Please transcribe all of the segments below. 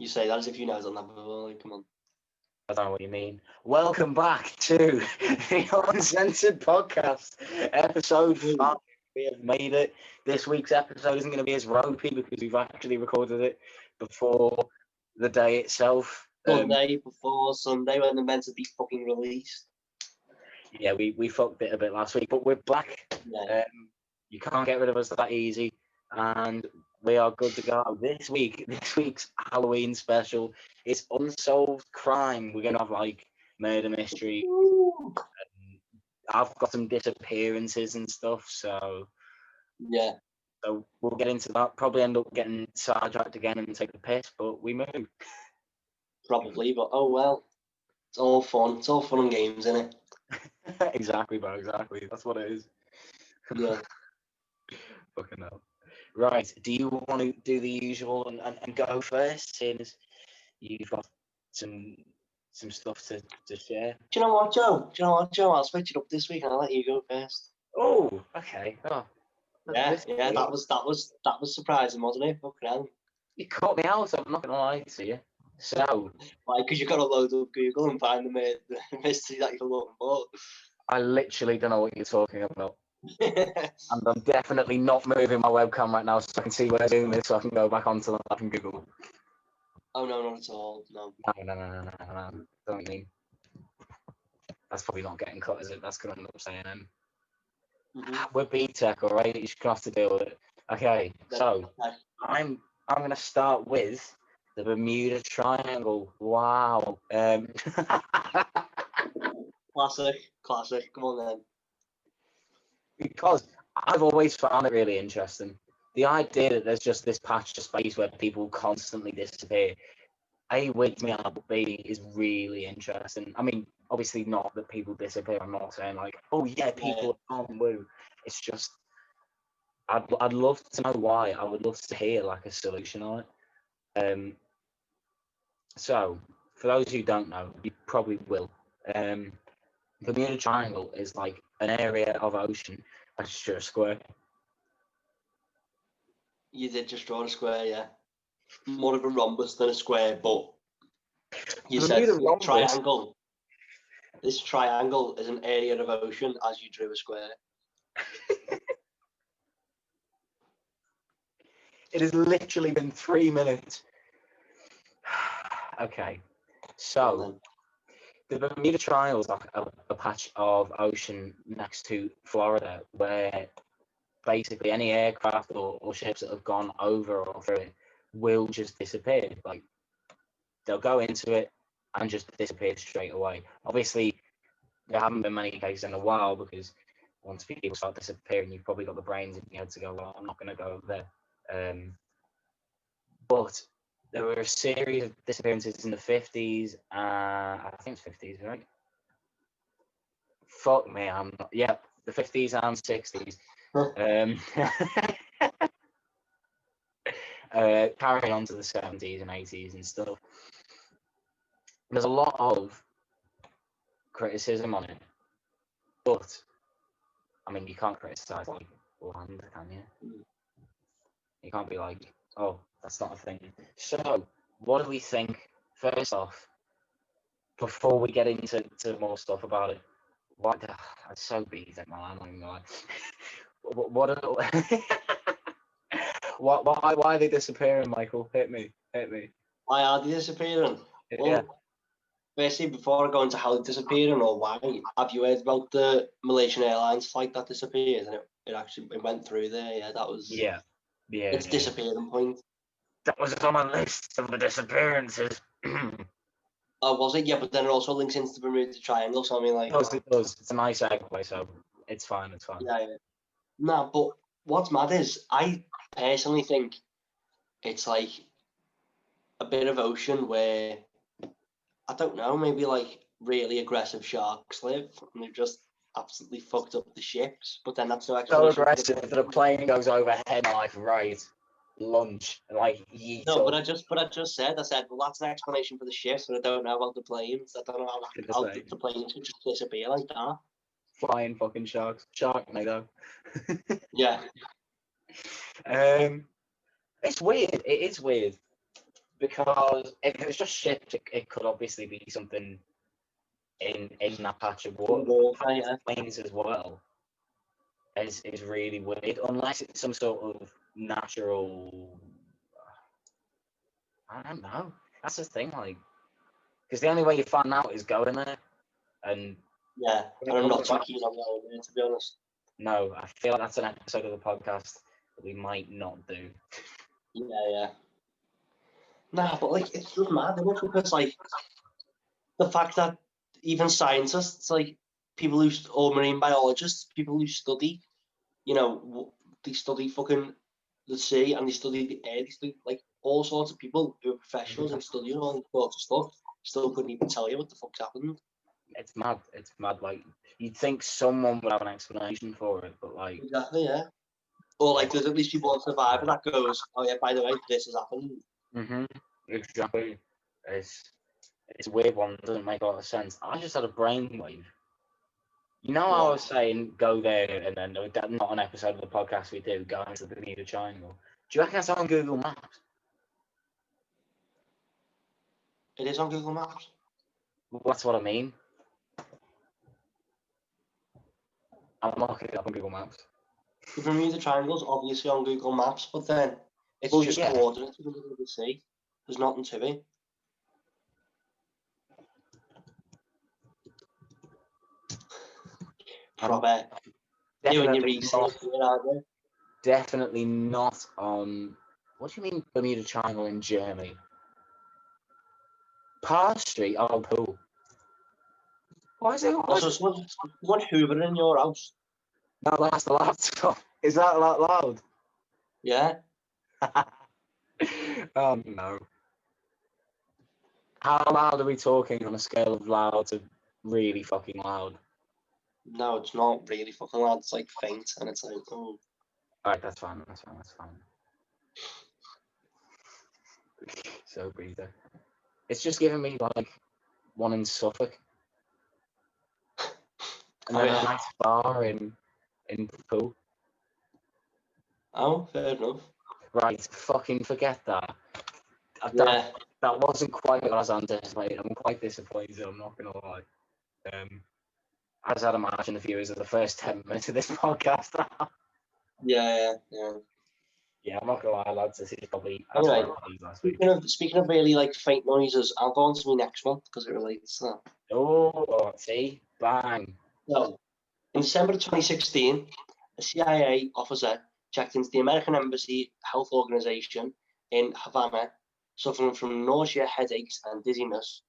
You say that as if you know it's on that before. Like, come on. I don't know what you mean. Welcome back to the Uncensored podcast, episode 5. We have made it. This week's episode isn't going to be as ropey because we've actually recorded it before the day itself. Sunday before Sunday when they're meant to be fucking released. Yeah, we fucked it a bit last week, but we're back. Yeah. You can't get rid of us that easy, and we are good to go. This week's Halloween special is Unsolved Crime. We're gonna have like murder mystery. I've got some disappearances and stuff, so Yeah. So we'll get into that. Probably end up getting sidetracked again and take the piss, but we move. Probably, but oh well. It's all fun. It's all fun and games, isn't it? Exactly, bro. Exactly. That's what it is. Yeah. Fucking hell. Right. Do you want to do the usual and go first, seeing as you've got some stuff to share? Do you know what, Joe? I'll switch it up this week and I'll let you go first. Oh, okay. Oh, Yeah. That was surprising, wasn't it? Fucking hell. You caught me out. I'm not gonna lie to you. So, like, because you've got to load up Google and find the mystery that you're looking for. I literally don't know what you're talking about. And I'm definitely not moving my webcam right now so I can see where I'm doing this so I can go back onto the app and Google. Oh, no, not at all. No. No. Don't mean. That's probably not getting cut, is it? That's going to end up saying we're B-Tech, all right? You're just going to have to deal with it. Okay, so I'm going to start with the Bermuda Triangle. Wow. Classic. Come on, then. Because I've always found it really interesting. The idea that there's just this patch of space where people constantly disappear, A, wakes me up, B, is really interesting. I mean, obviously not that people disappear. I'm not saying like, oh yeah, people are on woo. It's just, I'd love to know why. I would love to hear like a solution on it. So, for those who don't know, you probably will. The Bermuda Triangle is like an area of ocean that's just a square. You did just draw a square, yeah. More of a rhombus than a square, but you said triangle. This triangle is an area of ocean as you drew a square. It has literally been 3 minutes. Okay, so the Bermuda Triangle is like a patch of ocean next to Florida where basically any aircraft or ships that have gone over or through it will just disappear. Like, they'll go into it and just disappear straight away. Obviously, there haven't been many cases in a while because once people start disappearing, you've probably got the brains in your head to go, well, I'm not going to go over there. But there were a series of disappearances in the 50s. I think it's 50s, right? Fuck me, I'm not. Yeah, the 50s and 60s. Carrying on to the 70s and 80s and stuff. There's a lot of criticism on it, but I mean, you can't criticize like land, can you? You can't be like, oh, that's not a thing. So, what do we think? First off, before we get into more stuff about it, what? I'm so busy, man. I'm not even gonna lie. What why are they disappearing, Michael? Hit me. Why are they disappearing? Well, firstly, before I go into how they're disappearing or why, have you heard about the Malaysian Airlines flight that disappeared and it went through there? Yeah, that was its disappearing point. That was on my list of the disappearances. Oh, was it? Yeah, but then it also links into the Bermuda Triangle, so I mean, like... It does. It's a nice segue, so it's fine. Yeah. No, but what's mad is, I personally think it's like a bit of ocean where, I don't know, maybe like really aggressive sharks live, and they've just absolutely fucked up the ships, but then that's no explanation. So aggressive that a plane goes overhead, like, right, lunch, like, yeet. No, but I just said, well, that's an explanation for the ships, but I don't know about the planes. I don't know how the planes could just disappear like that. Flying fucking sharks. Sharknado. Yeah. It's weird. It is weird. Because if it was just ships, it could obviously be something in that patch of water. Planes as well is really weird, unless it's some sort of natural. I don't know. That's the thing, like, because the only way you find out is going there, and yeah, and I'm not too keen on going there, to be honest. No, I feel like that's an episode of the podcast that we might not do. Yeah. Nah, but like it's just mad, isn't it? Because like the fact that even scientists, like people who or marine biologists, people who study, they study fucking the sea and they study the air, they study like all sorts of people who are professionals and studying all sorts of stuff, still couldn't even tell you what the fuck's happened. It's mad. It's mad. Like, you'd think someone would have an explanation for it, but like, exactly, yeah. Or like there's at least people on Survivor that goes, oh yeah, by the way, this has happened. Exactly. It's a weird one. It doesn't make a lot of sense. I just had a brainwave. You know, I was saying go there, and then not an episode of the podcast we do, go into the Bermuda Triangle. Do you reckon that's on Google Maps? It is on Google Maps. That's what I mean. I'm looking it up on Google Maps. The Bermuda Triangle's obviously on Google Maps, but then it's just coordinates in the middle of the sea. There's nothing to it. Proper. Doing your research, definitely not on. What do you mean Bermuda Triangle in Germany? Park Street? Oh, cool. Why is it? Also, someone hoovering in your house. No, that's the laptop. Is that loud? Yeah. Oh no. How loud are we talking on a scale of loud to really fucking loud? No, it's not really fucking loud. It's like faint, and it's like, oh. Alright, that's fine. So breather. It's just giving me like one in Suffolk. And then a nice bar in Poole. Oh, fair enough. Right, fucking forget that. Yeah. That wasn't quite what I was anticipating. I'm quite disappointed, I'm not going to lie. As I'd imagine the viewers of the first 10 minutes of this podcast. Yeah. Yeah, I'm not going to lie, lads. This is probably... Anyway, speaking of really like faint noises, I'll go on to my next one because it relates to that. Oh, see? Bang. So, in December 2016, a CIA officer checked into the American Embassy Health Organization in Havana, suffering from nausea, headaches, and dizziness.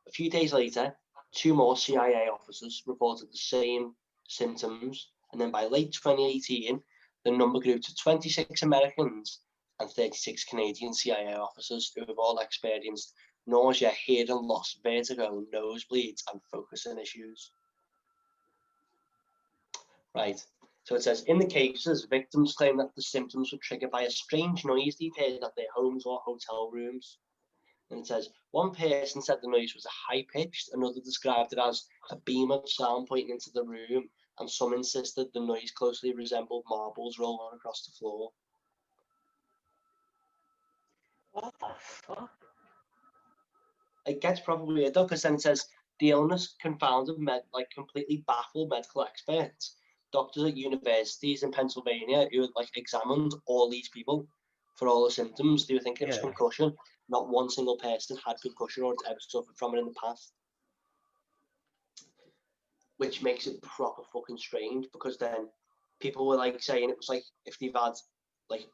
A few days later, 2 more CIA officers reported the same symptoms, and then by late 2018, the number grew to 26 Americans and 36 Canadian CIA officers who have all experienced nausea, hearing loss, vertigo, nosebleeds, and focusing issues. Right. So it says, in the cases, victims claim that the symptoms were triggered by a strange noise they heard at their homes or hotel rooms. And it says, one person said the noise was high-pitched, another described it as a beam of sound pointing into the room, and some insisted the noise closely resembled marbles rolling across the floor. What the fuck? It gets probably weird though, because then it says, the illness confounded, completely baffled medical experts. Doctors at universities in Pennsylvania who had examined all these people for all the symptoms. They were thinking it was concussion. Not one single person had concussion or ever suffered from it in the past. Which makes it proper fucking strange, because then people were saying it was if they've had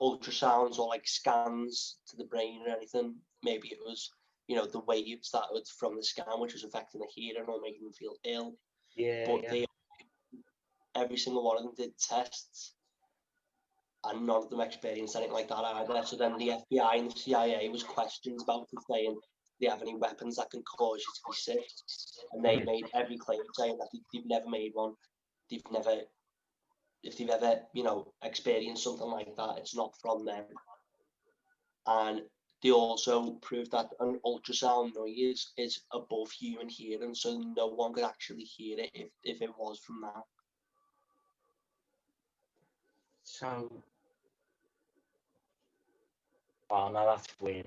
ultrasounds or scans to the brain or anything, maybe it was the waves that was from the scan which was affecting the hearing or making them feel ill. But every single one of them did tests, and none of them experienced anything like that either. So then the FBI and the CIA was questioned about it, saying, do they have any weapons that can cause you to be sick? And they made every claim saying that they've never made one. If they've ever, experienced something like that, it's not from them. And they also proved that an ultrasound noise is above human hearing, so no one could actually hear it if it was from that. So, oh no, that's weird.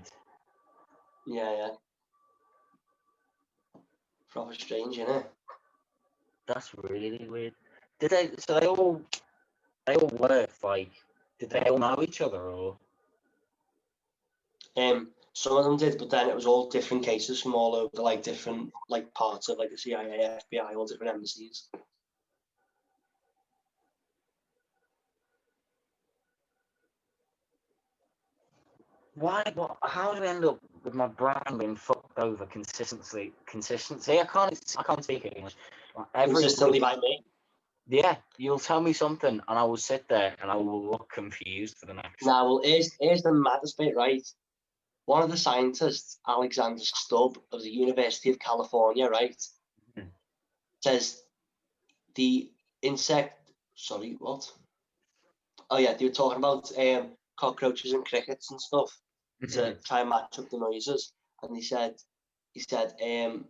Yeah. Proper strange, innit? That's really weird. Did they? So they all worked like? Did they all know each other or? Some of them did, but then it was all different cases from all over, like different like parts of like the CIA, FBI, all different embassies. Why? What? How do I end up with my brain being fucked over consistently? Consistency. I can't speak English. Every Consistently week, by me. yeah, you'll tell me something, and I will sit there and I will look confused for the next. Now, well, here's the maddest bit, right? One of the scientists, Alexander Stubb of the University of California, right, says the insect. Sorry, what? Oh yeah, they were talking about cockroaches and crickets and stuff to try and match up the noises, and he said an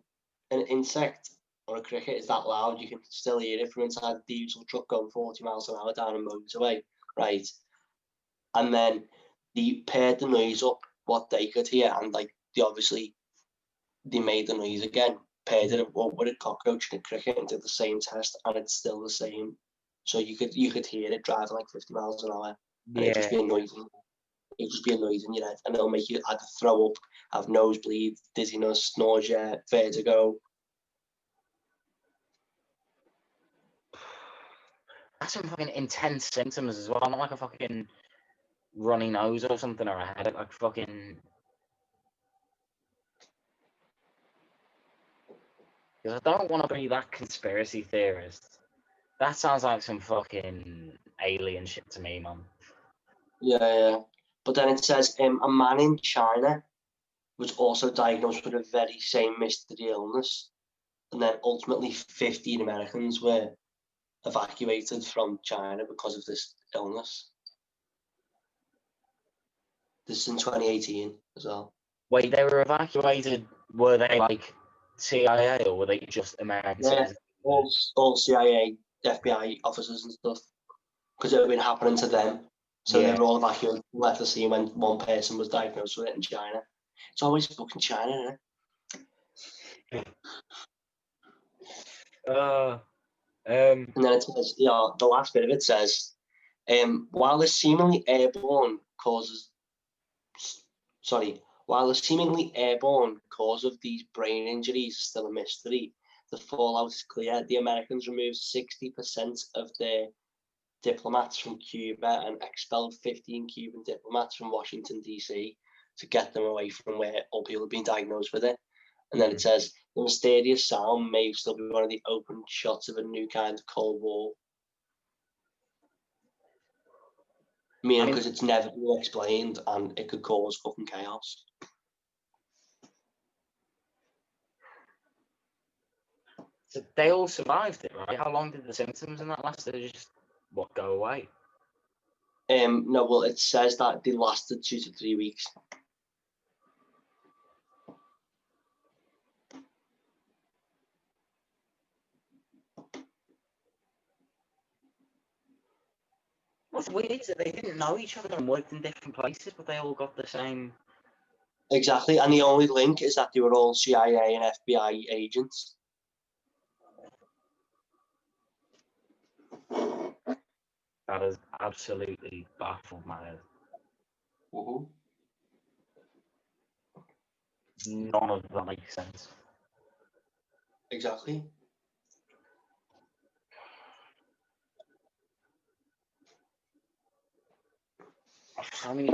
insect or a cricket is that loud you can still hear it from inside the diesel truck going 40 miles an hour down a motorway, right? And then they paired the noise up what they could hear, and like they made the noise again, paired it up with a cockroach and a cricket, and did the same test, and it's still the same. So you could hear it driving like 50 miles an hour, and it'd just Yeah. be annoying. It'd just be annoying in your head, and it'll make you either throw up, have nosebleed, dizziness, nausea, vertigo. That's some fucking intense symptoms as well. Not like a fucking runny nose or something or a headache. Like fucking. Because I don't want to be that conspiracy theorist. That sounds like some fucking alien shit to me, man. Yeah. But then it says a man in China was also diagnosed with a very same mystery illness, and then ultimately 15 Americans were evacuated from China because of this illness. This is in 2018 as well. Wait, they were evacuated. Were they like CIA or were they just American Yeah, citizens? all CIA, FBI officers and stuff, because it had been happening to them. So they Yeah. were all evacuated, left the scene when one person was diagnosed with it in China. It's always fucking China, isn't it? And then it says, the last bit of it says, while the seemingly airborne cause of these brain injuries is still a mystery, the fallout is clear. The Americans removed 60% of their diplomats from Cuba and expelled 15 Cuban diplomats from Washington, D.C. to get them away from where all people have been diagnosed with it. And then it says, the mysterious sound may still be one of the open shots of a new kind of Cold War. Meaning, because it's never been explained and it could cause fucking chaos. So they all survived it, right? How long did the symptoms in that last? Did they just go away? No, well, it says that they lasted 2 to 3 weeks. What's weird is that they didn't know each other and worked in different places, but they all got the same. Exactly, and the only link is that they were all CIA and FBI agents. That has absolutely baffled my head. Mm-hmm. None of that makes sense. Exactly. So many.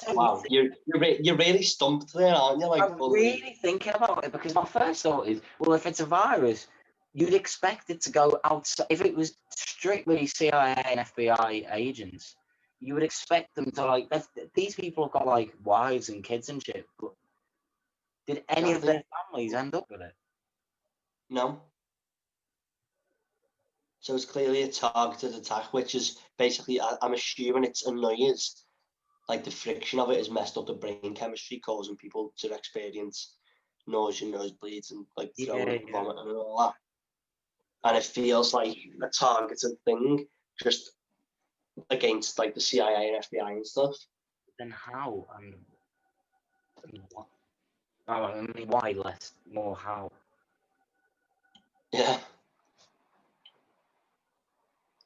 Wow, you're really stumped there, aren't you? Like, I'm really thinking about it because my first thought is, well, if it's a virus, you'd expect it to go outside. If it was strictly CIA and FBI agents, you would expect them to these people have got like wives and kids and shit. But did any of their families end up with it? No. So it's clearly a targeted attack, which is basically, I'm assuming it's a noise. Like the friction of it has messed up the brain chemistry, causing people to experience nausea, nosebleeds, and like throwing, vomiting, and all that. And it feels like a targeted thing, just against like the CIA and FBI and stuff. Then how? What? I mean, why less? More how? Yeah.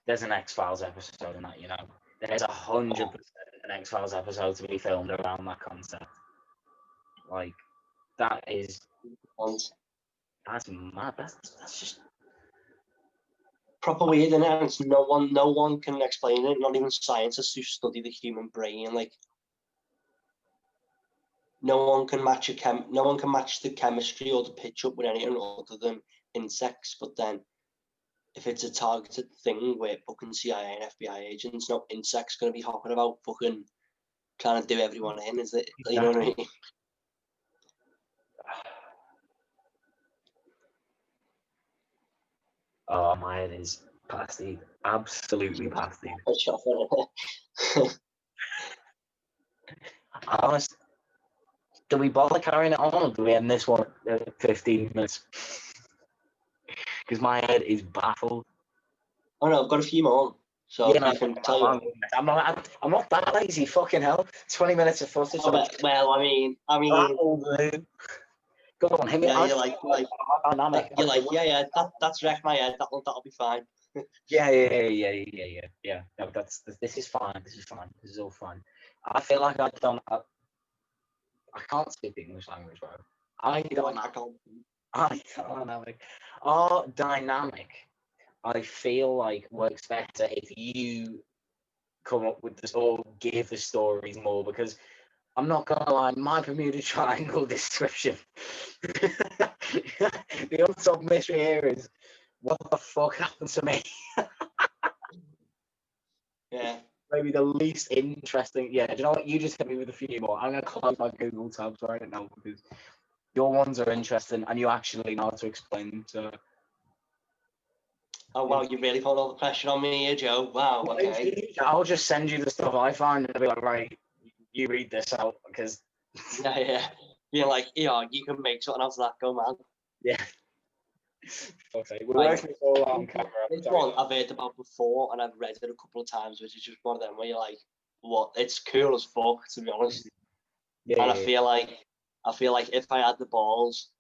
There's an X-Files episode in that, you know. There's 100% an X-Files episode to be filmed around that concept. Like, that's mad. That's just proper weird, and it's no one can explain it. Not even scientists who study the human brain. Like, no one can match the chemistry or the pitch up with anything other than insects. But then, if it's a targeted thing where fucking CIA and FBI agents, no insects going to be hopping about fucking trying to do everyone in, is it? You know what I mean? Oh, my head is pasty. Absolutely pasty. Honest, do we bother carrying it on, or do we end this one at 15 minutes? Because my head is baffled. Oh no, I've got a few more. So yeah, I can tell you. I'm not that lazy. Fucking hell, 20 minutes of footage. Well, I mean, go on, hit me. Yeah, you're like, yeah, that's wrecked my head. That'll be fine. Yeah. No, this is fine. This is all fine. I feel like I can't speak the English language, bro. I can't. Our dynamic, I feel like, works better if you come up with this or give the stories more, because I'm not gonna lie, my Bermuda Triangle description, the unsolved mystery here is what the fuck happened to me. Yeah. Maybe the least interesting. Yeah, do you know what? You just hit me with a few more. I'm gonna close my Google tabs right now because your ones are interesting and you actually know how to explain them. So. Oh wow, you really put all the pressure on me here, Joe. Wow. Okay. I'll just send you the stuff I find and be like, right, you read this out because. Yeah. Being like, yeah, you can make something else of that go, man. Yeah. Okay, we're working all on camera. This one I've heard about before and I've read it a couple of times, which is just one of them where you're like, what? It's cool as fuck, to be honest. Yeah. And I feel like if I had the balls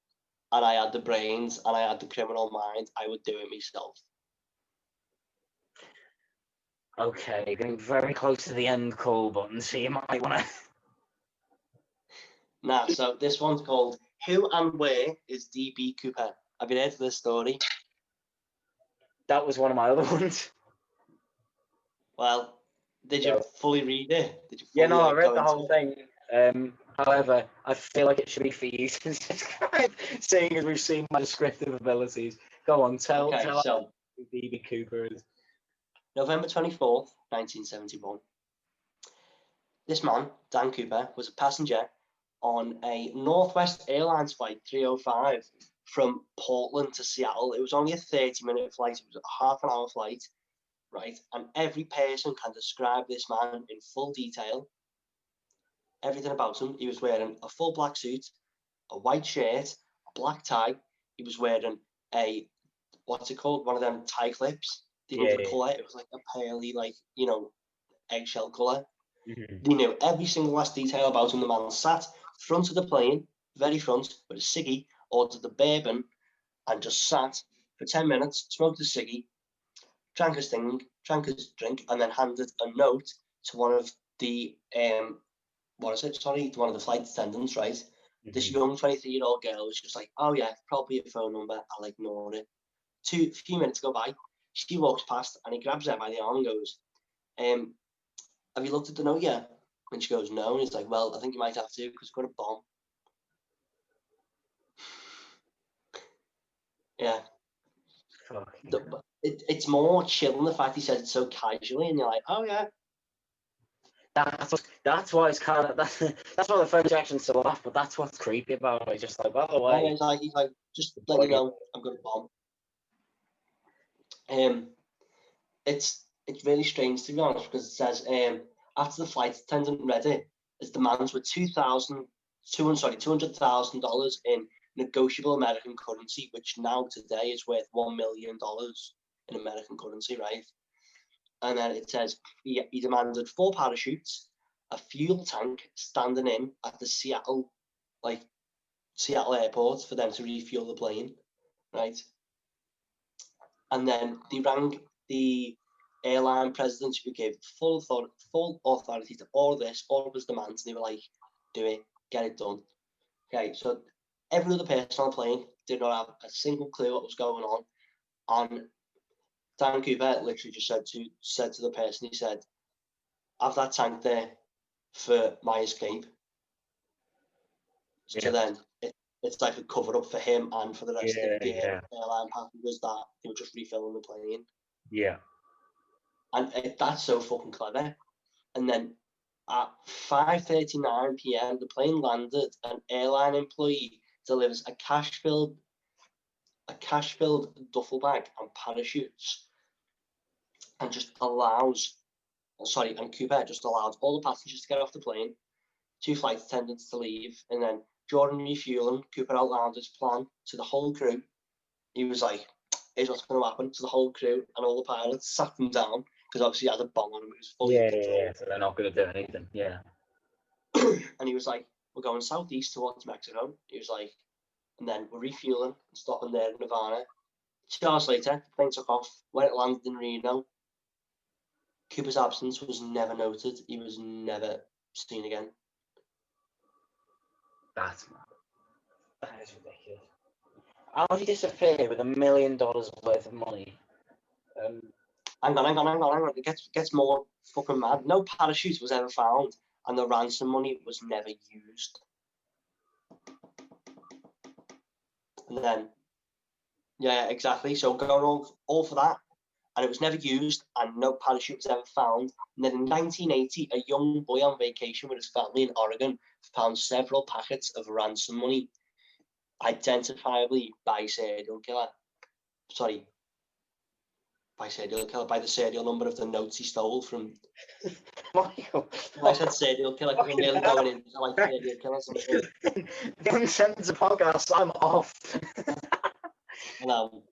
and I had the brains and I had the criminal mind, I would do it myself. Okay, getting very close to the end call button, so you might want to. Nah, so this one's called Who and Where is DB Cooper? Have you heard of this story? That was one of my other ones. Well, did you fully read it? I read the whole thing. However, I feel like it should be for you to describe, seeing as we've seen my descriptive abilities. Go on, tell so who DB Cooper is. November 24th, 1971. This man, Dan Cooper, was a passenger on a Northwest Airlines flight 305 from Portland to Seattle. It was only a 30-minute flight. It was a half an hour flight, right? And every person can describe this man in full detail. Everything about him. He was wearing a full black suit, a white shirt, a black tie. He was wearing a, what's it called? One of them tie clips. They knew the colour. It was like a pearly, eggshell colour. Mm-hmm. They knew every single last detail about him. The man sat front of the plane, very front, with a ciggy, ordered the bourbon, and just sat for 10 minutes, smoked a ciggy, drank his drink, and then handed a note to one of the one of the flight attendants, right? Mm-hmm. This young 23-year-old girl was just like, oh yeah, probably a phone number, I'll ignore it. A few minutes go by, she walks past and he grabs her by the arm and goes, have you looked at the note yet? And she goes, no. And he's like, well, I think you might have to because we've got a bomb. Yeah. It's more chill than the fact he said it so casually, and you're like, oh yeah. That's why it's kind of that's why the phone section's so off. But that's what's creepy about it. It's just like, by the way, he's like, just let you know, I've got a bomb. It's really strange, to be honest, because it says after the flight attendant read it, his demands were $200,000 in negotiable American currency, which now today is worth $1 million in American currency, right? And then it says he demanded 4 parachutes, a fuel tank standing in at the Seattle airport for them to refuel the plane, right? And then they rang the airline president, who gave full authority to all of his demands. And they were like, do it, get it done. Okay, so every other person on the plane did not have a single clue what was going on. And Dan Cooper literally just said to the person, he said, have that tank there for my escape. So then it's like a cover up for him and for the rest of the airline passengers that they were just refilling the plane. Yeah. And that's so fucking clever. And then at 5:39 p.m, the plane landed. An airline employee delivers a cash-filled duffel bag and parachutes, and Cooper just allows all the passengers to get off the plane, 2 flight attendants to leave, and then during refueling, Cooper outlined his plan to the whole crew. He was like, here's what's going to happen to the whole crew, and all the pilots sat them down, because obviously he had a bomb on him, he was fully in control. Yeah, so they're not going to do anything, yeah. And he was like, we're going southeast towards Mexico. He was like, and then we're refueling and stopping there in Nevada. 2 hours later, the plane took off. When it landed in Reno, Cooper's absence was never noted. He was never seen again. That's mad. That is ridiculous. How did he disappear with $1 million worth of money? Hang on. It gets more fucking mad. No parachute was ever found, and the ransom money was never used. And then, yeah, exactly. So going all for that, and it was never used, and no parachute was ever found. And then in 1980, a young boy on vacation with his family in Oregon found several packets of ransom money, identifiably by the serial number of the notes he stole from. Michael. I said serial killer because I'm nearly going into like serial killers. The Uncensored podcast, I'm off. I know.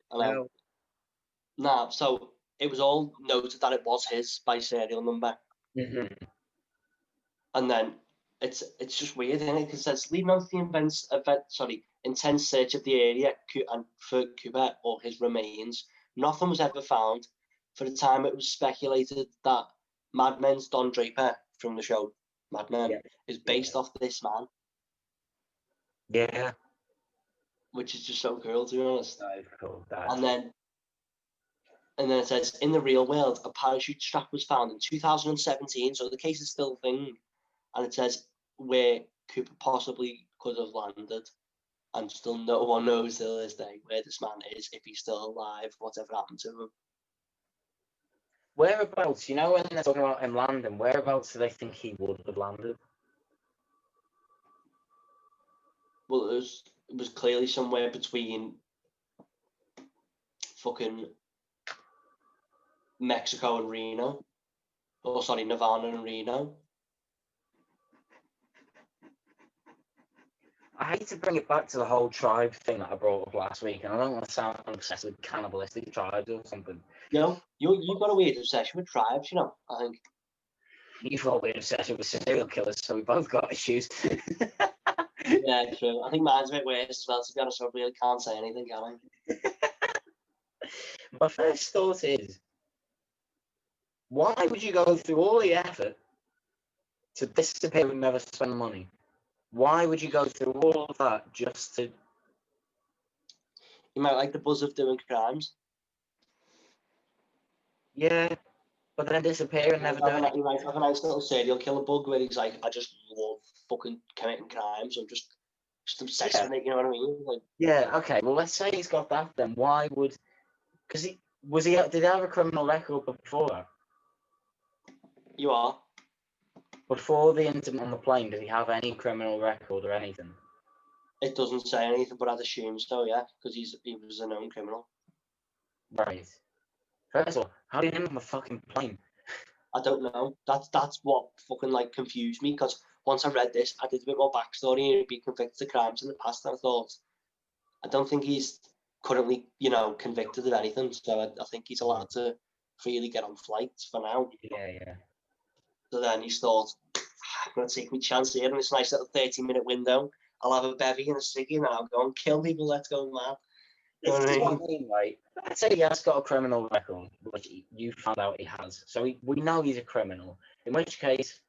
Nah, so it was all noted that it was his by serial number. Mm-hmm. And then it's just weird, isn't it? Because it says, leading on to the intense search of the area and for Cooper or his remains, nothing was ever found. For the time, it was speculated that Mad Men's Don Draper from the show Mad Men is based off this man. Yeah. Which is just so cool, to be honest. That is cool. And then it says, in the real world, a parachute strap was found in 2017, so the case is still a thing. And it says where Cooper possibly could have landed, and still no one knows till this day where this man is, if he's still alive, whatever happened to him. Whereabouts, when they're talking about him landing, whereabouts do they think he would have landed? Well, it was clearly somewhere between fucking Mexico and Reno. Nevada and Reno. I hate to bring it back to the whole tribe thing that I brought up last week, and I don't want to sound obsessed with cannibalistic tribes or something. You've got a weird obsession with tribes, I think. You've got a weird obsession with serial killers, so we both got issues. Yeah, true. I think mine's a bit weird as well, to be honest. I really can't say anything, can I? My first thought is, why would you go through all the effort to disappear and never spend money? Why would you go through all of that just to... You might like the buzz of doing crimes. Yeah, but then disappear and never do it. You might have a nice little serial killer bug where he's like, I just love fucking committing crimes. I'm just obsessed with it, you know what I mean? Like, yeah, okay, well, let's say he's got that then. Why would... Because did he have a criminal record before that? You are? Before the incident on the plane, did he have any criminal record or anything? It doesn't say anything, but I'd assume so, yeah, because he was a known criminal. Right. First of all, how did he end up on the fucking plane? I don't know. That's what fucking confused me, because once I read this, I did a bit more backstory, and he'd been convicted of crimes in the past, and I thought, I don't think he's currently, convicted of anything, so I think he's allowed to freely get on flights for now. Yeah. So then he thought, I'm going to take my chance here in this nice little 30-minute window. I'll have a bevy and a ciggy and I'll go and kill people. Let's go, man. You know This is what I mean, right? I'd say he has got a criminal record, which you found out he has. So we know he's a criminal. In which case,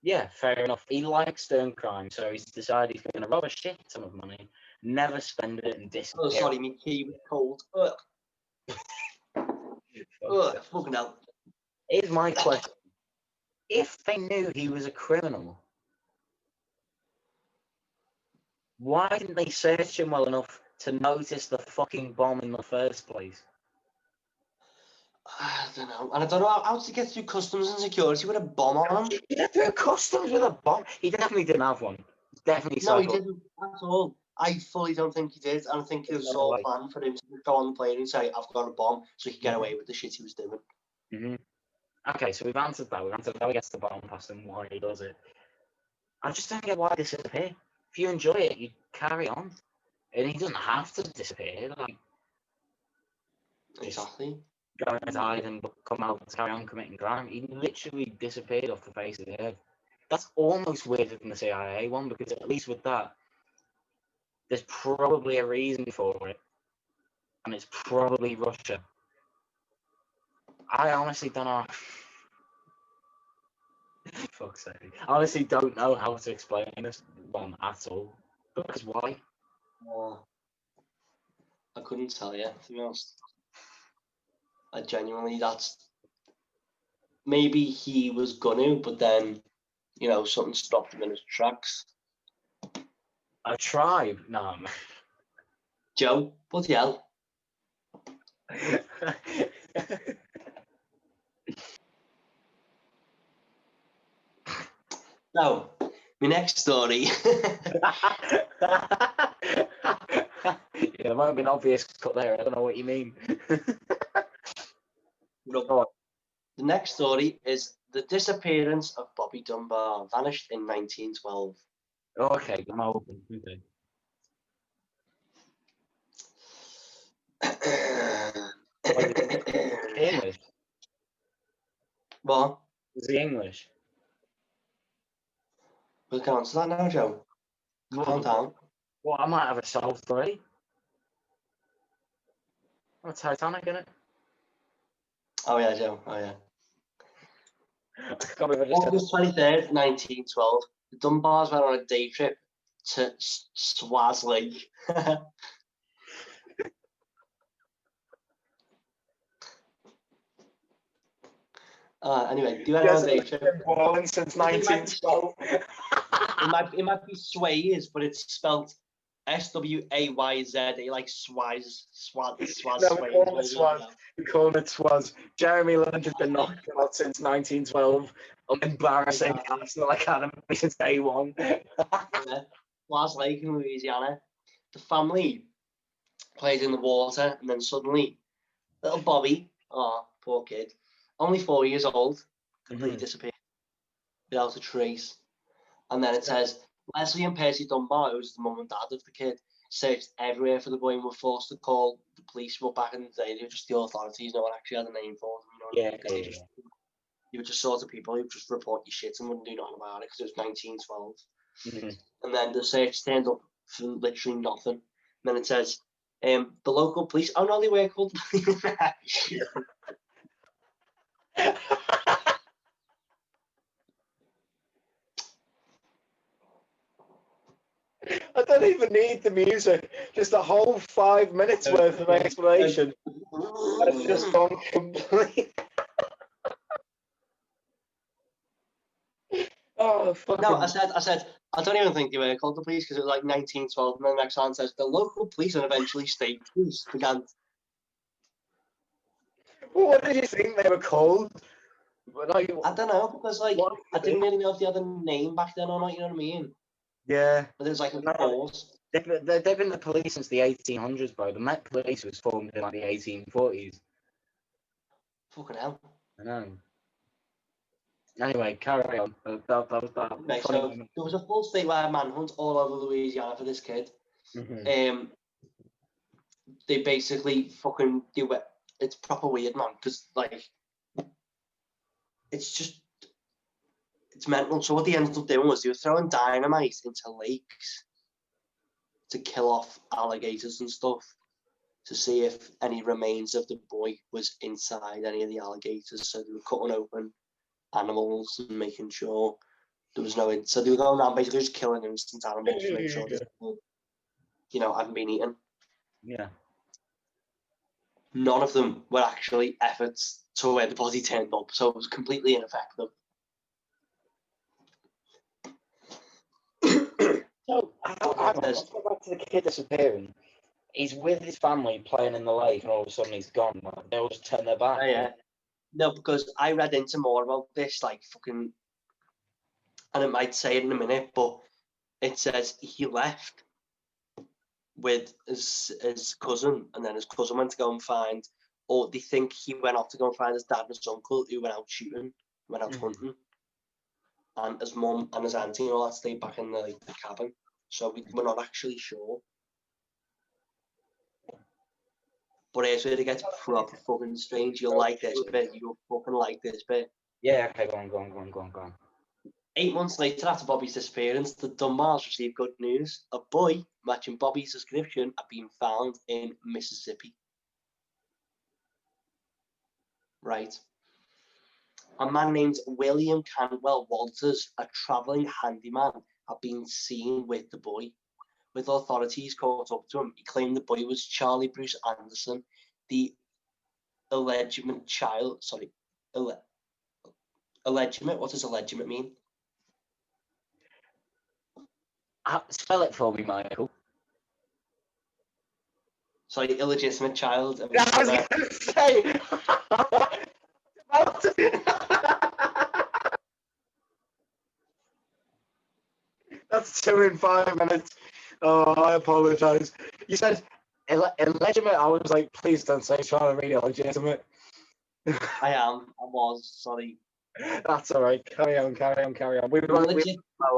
yeah, fair enough. He likes doing crime, so he's decided he's going to rob a shit ton of money, never spend it, and disappear. Oh, sorry, my key was cold. Fucking hell. Here's my question. If they knew he was a criminal, why didn't they search him well enough to notice the fucking bomb in the first place? I don't know. And I don't know how to get through customs and security with a bomb on him. He get through customs with a bomb? He definitely didn't have one. Definitely No, he didn't at all. I fully don't think he did. I don't think it was all planned for him to go on the plane and say, I've got a bomb, so he could get away with the shit he was doing. Mm-hmm. Okay, so we've answered that. We've answered how he gets the bomb past and why he does it. I just don't get why they disappear. If you enjoy it, you carry on. And he doesn't have to disappear. Like, exactly. Go and hide and come out and carry on committing crime. He literally disappeared off the face of the earth. That's almost weirder than the CIA one, because at least with that, there's probably a reason for it. And it's probably Russia. I honestly don't know. Fuck's sake. I honestly don't know how to explain this one at all. Because why? I couldn't tell you, to be honest. I genuinely, that's... Maybe he was gonna, but then, you know, something stopped him in his tracks. A tribe? No, man. Joe, bloody hell. Now, my next story. Yeah, there might have been obvious cut there. I don't know what you mean. The next story is the disappearance of Bobby Dunbar, vanished in 1912. Okay, I'm open. English? What? Is he English? We'll get on to that now, Joe. Calm down. Well, I might have a solved already. Oh, Titanic, innit? Oh, yeah, Joe. Oh, yeah. August 23rd, 1912. The Dunbars went on a day trip to Swaz Lake. Anyway, do you want a day trip? Balling since 1912. It might be Swayze, but it's spelled Swayze, like Swaz. No, we call it Swaz. Jeremy Lynch has been knocked out since 1912. I'm embarrassing National Academy since day one. Swaz Lake in Louisiana. The family played in the water, and then suddenly, little Bobby, poor kid, only 4 years old, completely disappeared without a trace. And then it says, Leslie and Percy Dunbar, who's the mum and dad of the kid, searched everywhere for the boy and were forced to call the police. But back in the day, they were just the authorities. No one actually had a name for them. You know, you were just sort of people who just report your shit and wouldn't do nothing about it because it was 1912. And then the search turned up for literally nothing. And then it says, the local police. Oh no, they were called. I don't even need the music. Just a whole 5 minutes worth of explanation. I've just gone complete. Oh, fucking... No, I said, I don't even think they were called the police because it was like 1912. And then the next line says, the local police and eventually state police began. Well, what did you think they were called? I don't know, because like, I didn't really know if they had a name back then or not, you know what I mean? Yeah. But there's like a pause. They've been the police since the 1800s, bro. The Met Police was formed in like the 1840s. Fucking hell. I know. Anyway, carry on. That was that. Okay, so there was a full statewide manhunt all over Louisiana for this kid. They basically fucking do it. It's proper weird, man, because like it's mental. So what they ended up doing was they were throwing dynamite into lakes to kill off alligators and stuff, to see if any remains of the boy was inside any of the alligators. So they were cutting open animals and making sure there was no. So they were going around basically just killing innocent animals to make sure this boy, hadn't been eaten. Yeah. None of them were actually efforts to where the body turned up, so it was completely ineffective. So, let's go back to the kid disappearing. He's with his family playing in the lake, and all of a sudden he's gone. Like, they all just turn their back. Yeah. No, because I read into more about this, like fucking, and it might say it in a minute, but it says he left with his cousin, and then his cousin went to go and find, or they think he went off to go and find his dad and his uncle who went out shooting, went out hunting, and his mum and his auntie and all that stayed back in the cabin. So we're not actually sure. But here's where it gets proper fucking strange. You'll like this bit. You'll fucking like this bit. Yeah, okay, go on. 8 months later, after Bobby's disappearance, the Dunbars received good news. A boy matching Bobby's description had been found in Mississippi. Right. A man named William Cantwell Walters, a travelling handyman, had been seen with the boy. With authorities caught up to him, he claimed the boy was Charlie Bruce Anderson, the illegitimate child. Sorry, illegitimate? What does illegitimate mean? Spell it for me, Michael. Sorry, illegitimate child. I was going to say. That's 2 in 5 minutes. Oh, I apologise. You said illegitimate. I was like, please don't say trying to read illegitimate. I was, sorry. That's all right. Carry on.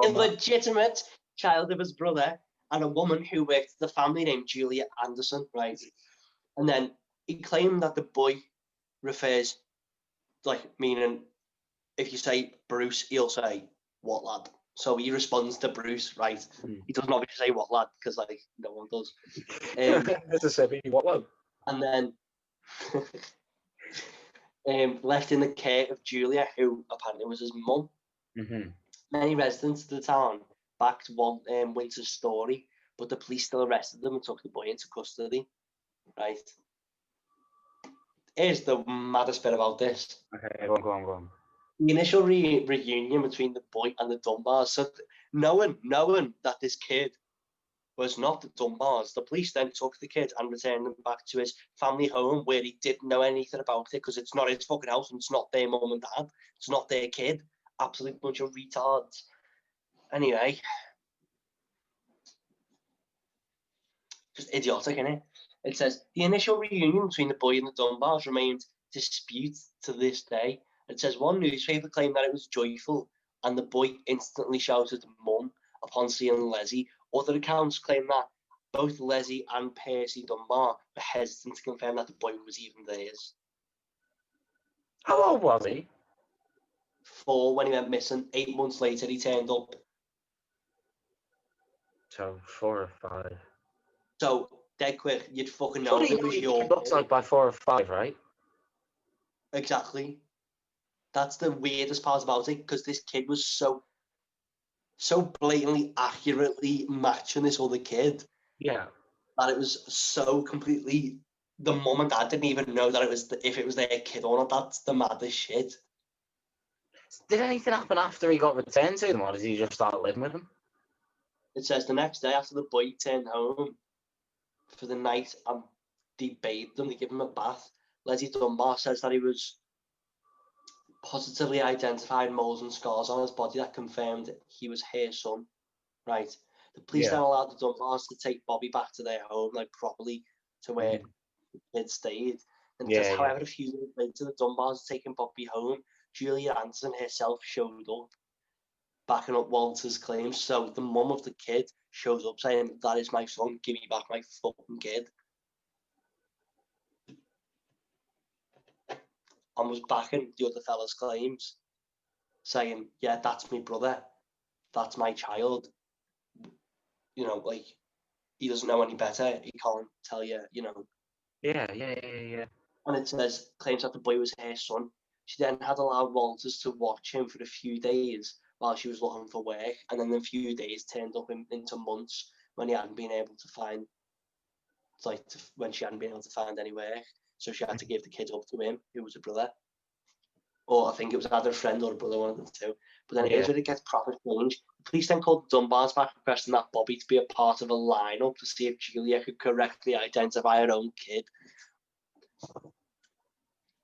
Illegitimate child of his brother and a woman who worked at the family named Julia Anderson, right? And then he claimed that the boy refers, meaning if you say Bruce, he'll say, what lad? So he responds to Bruce, right? He doesn't obviously say what lad, because no one does. Mississippi, what lad? And then left in the care of Julia, who apparently was his mum. Many residents of the town backed Winter's story, but the police still arrested them and took the boy into custody. Right. Here's the maddest bit about this. Okay, go on. The initial reunion between the boy and the Dunbars. So knowing that this kid was not the Dunbars, the police then took the kid and returned him back to his family home where he didn't know anything about it because it's not his fucking house and it's not their mum and dad. It's not their kid. Absolute bunch of retards. Anyway. Just idiotic, innit? It says, the initial reunion between the boy and the Dunbars remains disputed to this day. It says one newspaper claimed that it was joyful and the boy instantly shouted mum upon seeing Leslie. Other accounts claim that both Leslie and Percy Dunbar were hesitant to confirm that the boy was even theirs. How old was he? 4 when he went missing. 8 months later, he turned up. So 4 or 5. So, dead quick, you'd fucking know if it was your... looks like by 4 or 5, right? Exactly. That's the weirdest part about it, because this kid was so blatantly, accurately matching this other kid. Yeah. That it was so completely... The mum and dad didn't even know that it was if it was their kid or not. That's the maddest shit. Did anything happen after he got returned to them, or did he just start living with them? It says the next day after the boy turned home for the night and they bathed him, they gave him a bath. Leslie Dunbar says that he was positively identified moles and scars on his body that confirmed he was her son. Right. The police then allowed the Dunbars to take Bobby back to their home, properly to where the kid stayed. And it says, however, a few days later, the Dunbars had taken Bobby home. Julia Anderson herself showed up, backing up Walter's claims. So the mum of the kid shows up saying, that is my son, give me back my fucking kid. And was backing the other fella's claims. saying, yeah, that's my brother, that's my child. You know, like, he doesn't know any better. He can't tell you, you know. Yeah. And it says, claims that the boy was her son. She then had allowed Walters to watch him for a few days while she was looking for work, and then the few days turned up into months when he hadn't been able to find, when she hadn't been able to find any work. So she had to give the kids up to him, who was a brother. Or I think it was either a friend or a brother, one of the two. But then here's where it gets proper strange. The police then called the Dunbars back, requesting that Bobby to be a part of a lineup to see if Julia could correctly identify her own kid.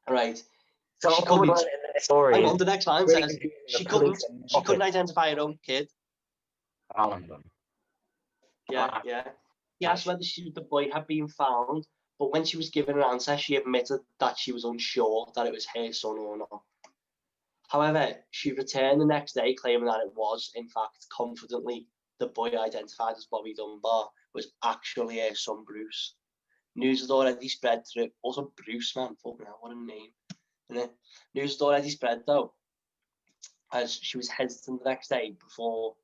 Right. So She could be. Story. Hang on, the next line says she couldn't identify her own kid. Yeah. He asked whether the boy had been found, but when she was given an answer, she admitted that she was unsure that it was her son or not. However, she returned the next day claiming that it was, in fact, confidently, the boy identified as Bobby Dunbar was actually her son Bruce. News had already spread through. Also, Bruce, man, fucking hell, what a name. News had already spread, though, as she was hesitant the next day before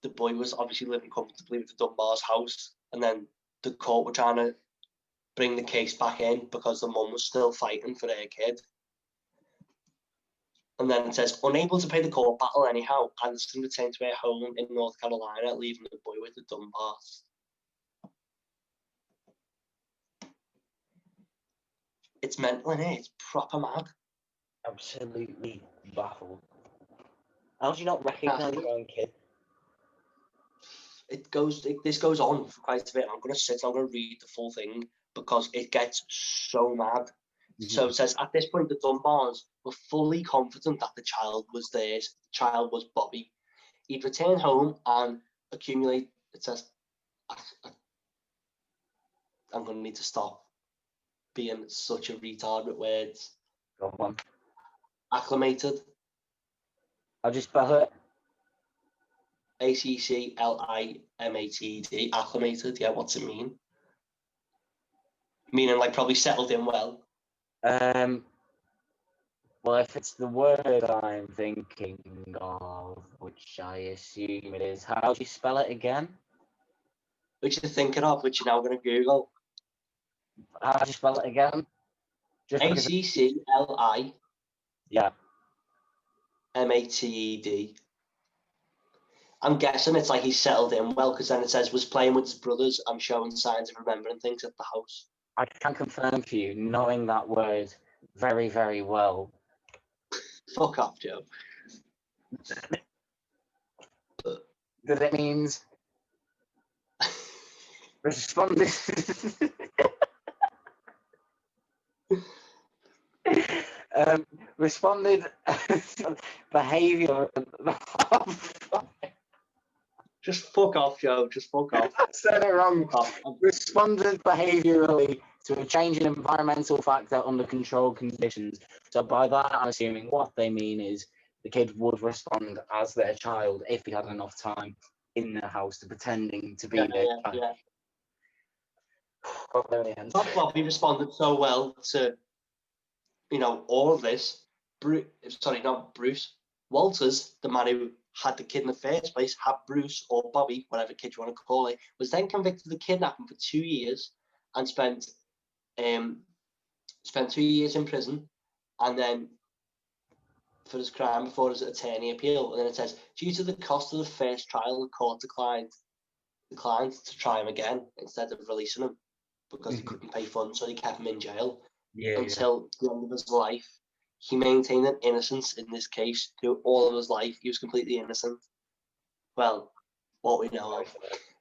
the boy was obviously living comfortably with the Dunbar's house, and then the court were trying to bring the case back in because the mum was still fighting for her kid. And then it says, unable to pay the court battle anyhow, Anderson returned to her home in North Carolina, leaving the boy with the Dunbars. It's mental, innit? It's proper mad. Absolutely baffled. How do you not recognise your own kid? This goes on for quite a bit. I'm going to read the full thing because it gets so mad. Mm-hmm. So it says, at this point, the Dunbars were fully confident that the child was theirs. The child was Bobby. He'd return home and accumulate. It says, I'm going to need to stop being such a retard with words. Go on. Acclimated. I'll just spell it. ACCLIMATED. Acclimated. Yeah, what's it mean? Meaning like probably settled in well. Well, if it's the word I'm thinking of, which I assume it is, how do you spell it again? Which you're thinking of, which you're now going to Google. How do you spell it again? ACCLI. Yeah. MATED. I'm guessing it's like he's settled in well, because then it says was playing with his brothers and showing signs of remembering things at the house. I can confirm for you, knowing that word very, very well. Fuck off, Joe. That it means responded. Responded behaviour. Just fuck off, Joe. Just fuck off. I said it wrong. Responded behaviourally to a change in environmental factor under controlled conditions. So by that, I'm assuming what they mean is the kid would respond as their child if he had enough time in the house to pretending to be their child. Yeah. Not Bobby responded so well to, all of this. Not Bruce. Walters, the man who had the kid in the first place, had Bruce or Bobby, whatever kid you want to call it, was then convicted of kidnapping for 2 years and spent 2 years in prison, and then for his crime before his attorney appeal. And then it says, due to the cost of the first trial, the court declined to try him again instead of releasing him because he couldn't pay funds, so they kept him in jail until the end of his life. He maintained an innocence in this case through all of his life. He was completely innocent. Well, what we know of.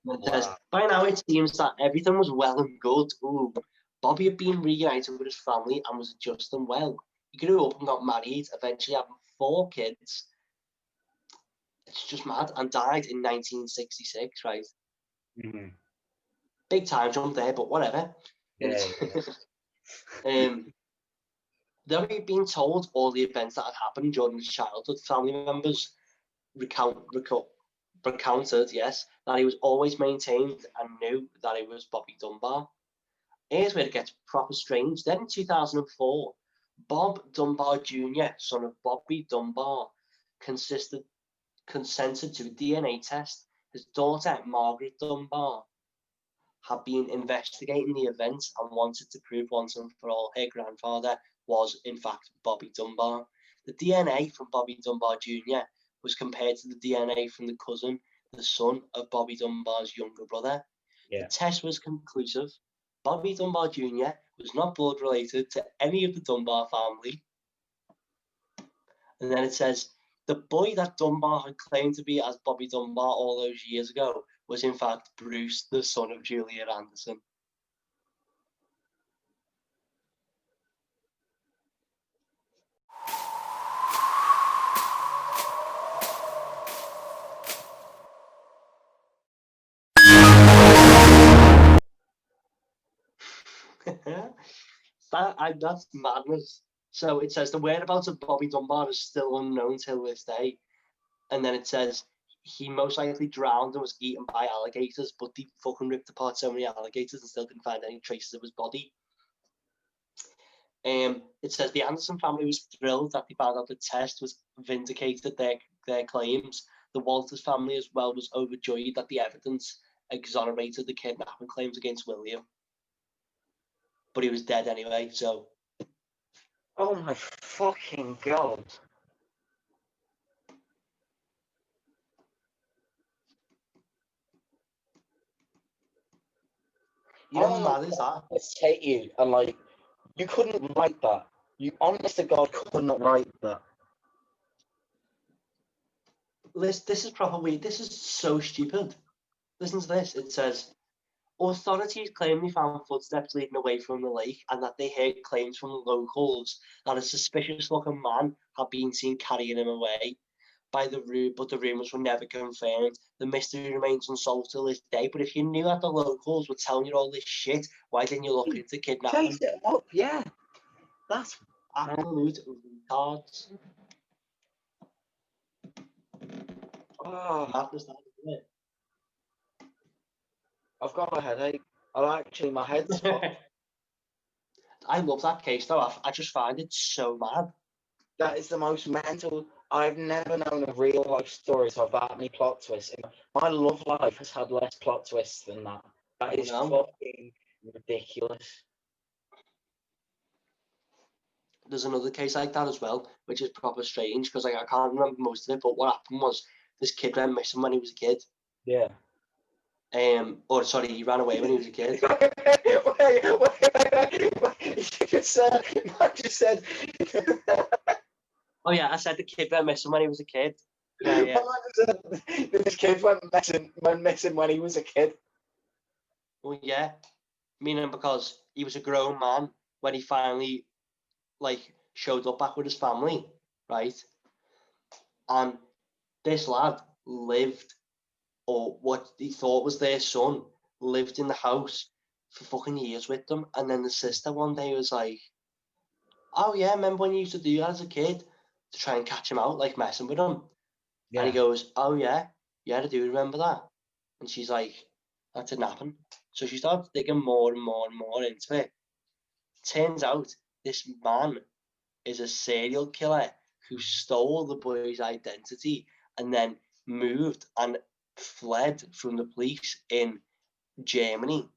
It says, by now it seems that everything was well and good. Ooh, Bobby had been reunited with his family and was adjusting well. He grew up and got married, eventually having 4 kids. It's just mad. And died in 1966, right? Mm-hmm. Big time jump there, but whatever. Though he'd been told all the events that had happened during his childhood, family members recounted, that he was always maintained and knew that he was Bobby Dunbar. Here's where it gets proper strange. Then in 2004, Bob Dunbar Jr., son of Bobby Dunbar, consented to a DNA test, his daughter, Margaret Dunbar, had been investigating the events and wanted to prove once and for all her grandfather was, in fact, Bobby Dunbar. The DNA from Bobby Dunbar Jr. was compared to the DNA from the cousin, the son of Bobby Dunbar's younger brother. Yeah. The test was conclusive. Bobby Dunbar Jr. was not blood related to any of the Dunbar family. And then it says, the boy that Dunbar had claimed to be as Bobby Dunbar all those years ago was in fact Bruce, the son of Julia Anderson. That's madness. So it says the whereabouts of Bobby Dunbar is still unknown till this day. And then it says he most likely drowned and was eaten by alligators, but they fucking ripped apart so many alligators and still didn't find any traces of his body. It says the Anderson family was thrilled that they found out the test was vindicated their claims. The Walters family as well was overjoyed that the evidence exonerated the kidnapping claims against William. But he was dead anyway, so. Oh my fucking god. How mad is that? Let's take you and like, you couldn't write that. You, honest to God, could not write that. This is probably, this is so stupid. Listen to this. It says, authorities claim they found footsteps leading away from the lake and that they heard claims from the locals that a suspicious-looking man had been seen carrying him away by the route, but the rumours were never confirmed. The mystery remains unsolved till this day. But if you knew that the locals were telling you all this shit, why didn't you look into kidnapping? Chase it up, yeah. That's absolute retards. Oh, Madness, that, isn't it? I've got a headache. My head's fucked. I love that case though. I just find it so mad. That is the most mental. I've never known a real life story to have that many plot twists. My love life has had less plot twists than that. That is fucking ridiculous. There's another case like that as well, which is proper strange because I can't remember most of it. But what happened was this kid went missing when he was a kid. Yeah. Or sorry, he ran away when he was a kid. I just said. Oh yeah, I said the kid went missing when he was a kid. Yeah. This kid went missing when he was a kid. Well, yeah, meaning because he was a grown man when he finally showed up back with his family, right? And this lad lived, or what he thought was their son, lived in the house for fucking years with them. And then the sister one day was like, oh yeah, remember when you used to do that as a kid to try and catch him out, like messing with him? Yeah. And he goes, oh yeah, I do remember that. And she's like, that didn't happen. So she starts digging more and more and more into it. Turns out this man is a serial killer who stole the boy's identity and then moved and fled from the police in Germany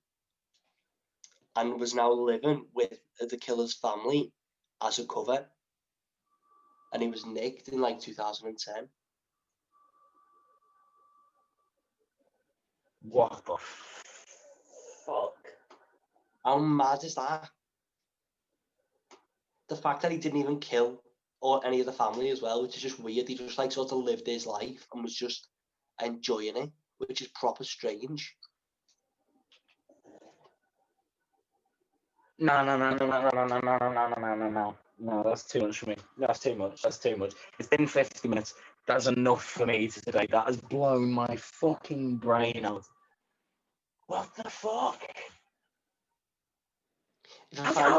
and was now living with the killer's family as a cover. And he was nicked in 2010. What the fuck? How mad is that? The fact that he didn't even kill or any of the family as well, which is just weird. He just sort of lived his life and was just enjoying it, which is proper strange. No, that's too much for me. That's too much. It's been 50 minutes. That's enough for me today. That has blown my fucking brain out. What the fuck? So hang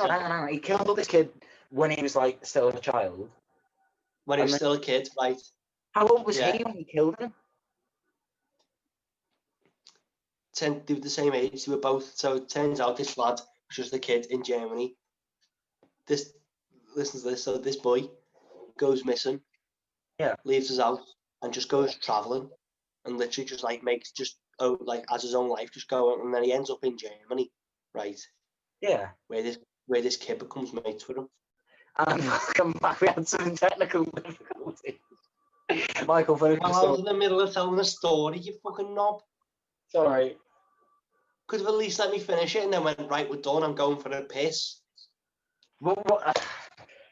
on. He killed this kid when he was still a child. When he was still a kid, right? How old was he when he killed him? They were the same age. They were both. So it turns out this lad was just a kid in Germany. Listen to this. So this boy goes missing. Yeah. Leaves his house and just goes traveling, and literally just like makes just like as his own life, just going, and then he ends up in Germany, right? Yeah. Where this kid becomes mates with him. And welcome back. We had some technical difficulties. Michael, finish Well, I was in the middle of telling a story, you fucking knob. Sorry. Could have at least let me finish it and then went, right, we're done, I'm going for a piss. What?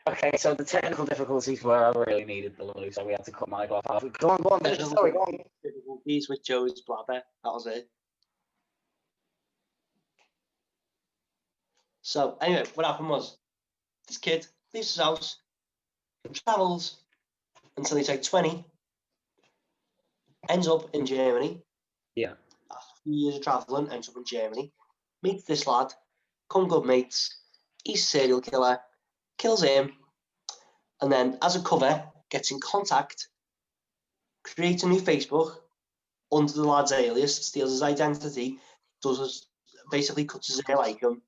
Okay, so the technical difficulties were really needed the loo, so we had to cut Michael off. Go on, finish the story, go on. Difficulties with Joe's bladder, that was it. So, anyway, what happened was, this kid leaves his house, travels until he's like 20, ends up in Germany. Yeah. After a few years of travelling, ends up in Germany, meets this lad, become good mates, he's a serial killer, kills him, and then as a cover, gets in contact, creates a new Facebook under the lad's alias, steals his identity, basically cuts his hair like him,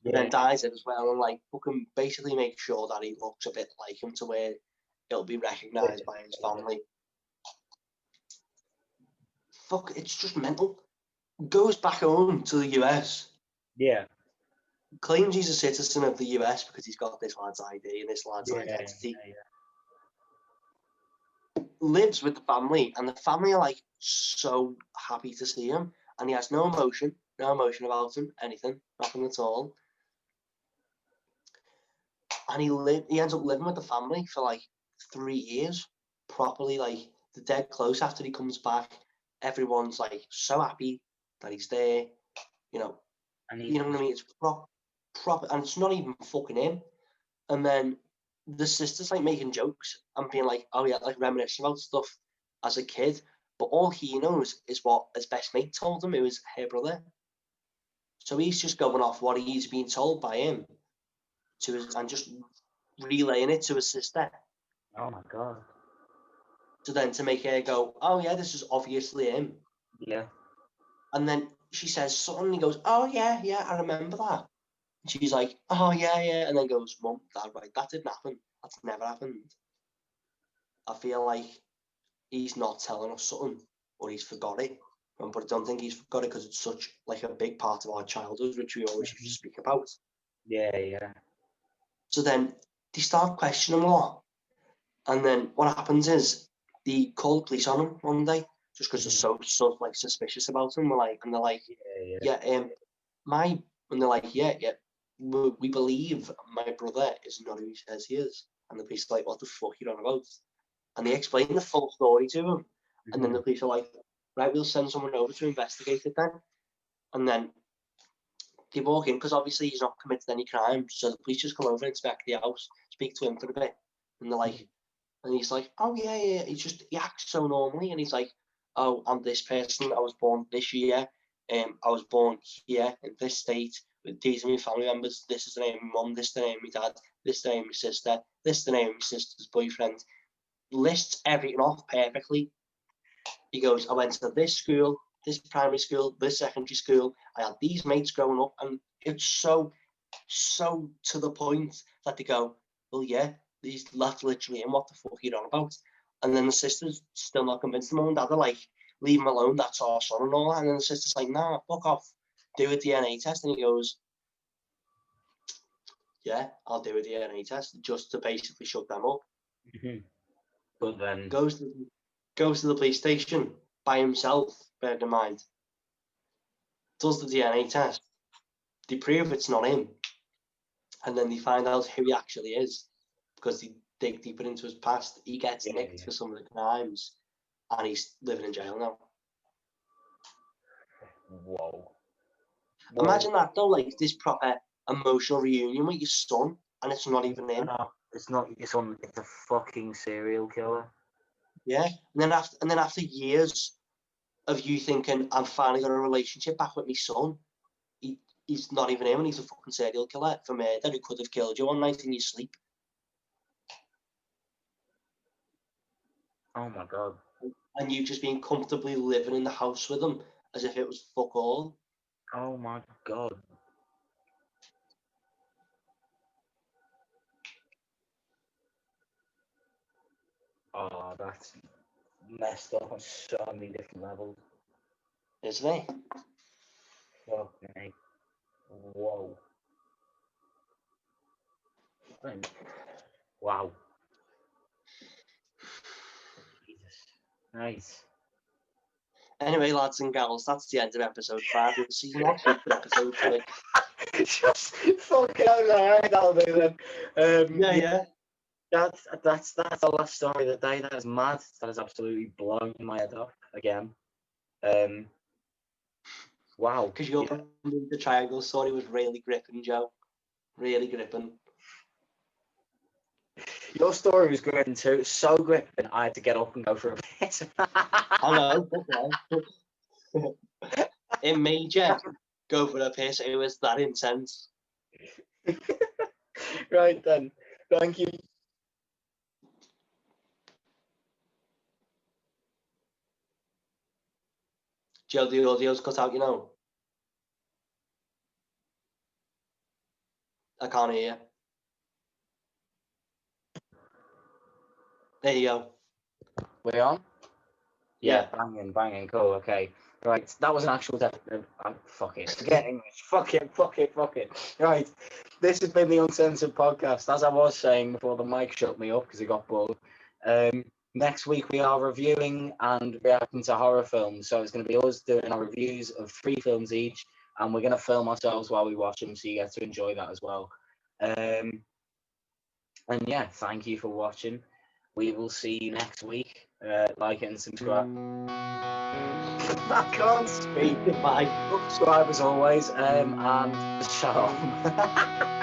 and then dyes it as well, and like fucking basically make sure that he looks a bit like him to where it'll be recognised by his family. Fuck, it's just mental. Goes back home to the US. Yeah. Claims he's a citizen of the US because he's got this lad's ID and this lad's identity. Lives with the family, and the family are like so happy to see him, and he has no emotion about him, anything, nothing at all. And he ends up living with the family for like 3 years, properly, like they're dead close after he comes back. Everyone's like so happy that he's there, you know. You know what I mean? It's proper, and it's not even fucking him. And then the sister's like making jokes and being like, oh yeah, like reminiscing about stuff as a kid. But all he knows is what his best mate told him, who was her brother. So he's just going off what he's been told by him and just relaying it to his sister. Oh my god. So then to make her go, oh yeah, this is obviously him. Yeah. And then she says something, and he goes, oh yeah, I remember that. And she's like, oh yeah, and then goes, Mum, Dad, right, that didn't happen. That's never happened. I feel like he's not telling us something, or he's forgot it. But I don't think he's forgot it because it's such like a big part of our childhood, which we always used to speak about. Yeah. So then they start questioning him a lot. And then what happens is they call the police on him one day just because they're so like suspicious about him. They're like, we believe my brother is not who he says he is. And the police are like, what the fuck are you on about? And they explain the full story to him. And then the police are like, right, we'll send someone over to investigate it then. And then they walk in because obviously he's not committed any crime. So the police just come over and inspect the house, speak to him for a bit. And they're like, and he's like, oh yeah. He acts so normally. And he's like, oh, I'm this person. I was born this year. I was born here in this state with these are my family members. This is the name of my mum. This is the name of my dad. This is the name of my sister. This is the name of my sister's boyfriend. Lists everything off perfectly. He goes, I went to this school, this primary school, this secondary school. I had these mates growing up, and it's so to the point that they go, well, yeah, that's literally him. What the fuck are you on about? And then the sister's still not convinced. The mum and dad are like, leave him alone. That's our son and all that. And then the sister's like, nah, fuck off. Do a DNA test. And he goes, yeah, I'll do a DNA test just to basically shut them up. But then goes to the police station by himself, bear in mind. Does the DNA test. They prove it's not him. And then they find out who he actually is because they dig deeper into his past. He gets nicked for some of the crimes and he's living in jail now. Whoa. Imagine that though, like this proper emotional reunion with your son and it's not even him. It's not your son, it's a fucking serial killer. Yeah. And then after years of you thinking, I'm finally got a relationship back with my son, he's not even him and he's a fucking serial killer for murder who could have killed you one night in your sleep. Oh my god. And you just been comfortably living in the house with him as if it was fuck all. Oh my god. Oh, that's messed up on so many different levels. Isn't he? Fucking hell. Whoa. Wow. Jesus. Nice. Anyway, lads and gals, that's the end of episode 5. We'll see you next week for episode 6. Just fucking alright, that'll do then. Yeah. That's the last story of the day. That is mad. That is absolutely blowing my head off again. Wow. Because your the triangle story was really gripping, Joe. Really gripping. Your story was gripping too. So gripping, I had to get up and go for a piss. I know. It made you go for a piss. It was that intense. Right then. Thank you. Joe, the audio's cut out, you know. I can't hear you. There you go. We're on? Yeah. Banging. Cool, okay. Right, that was an actual fuck it. Forget English. Fuck it. Right, this has been the Uncensored podcast. As I was saying before the mic shut me up because it got bored. Next week we are reviewing and reacting to horror films. So it's going to be us doing our reviews of 3 films each, and we're going to film ourselves while we watch them, so you get to enjoy that as well. And yeah, thank you for watching. We will see you next week. Like and subscribe. I can't speak. Bye. Subscribe as always, and shut up.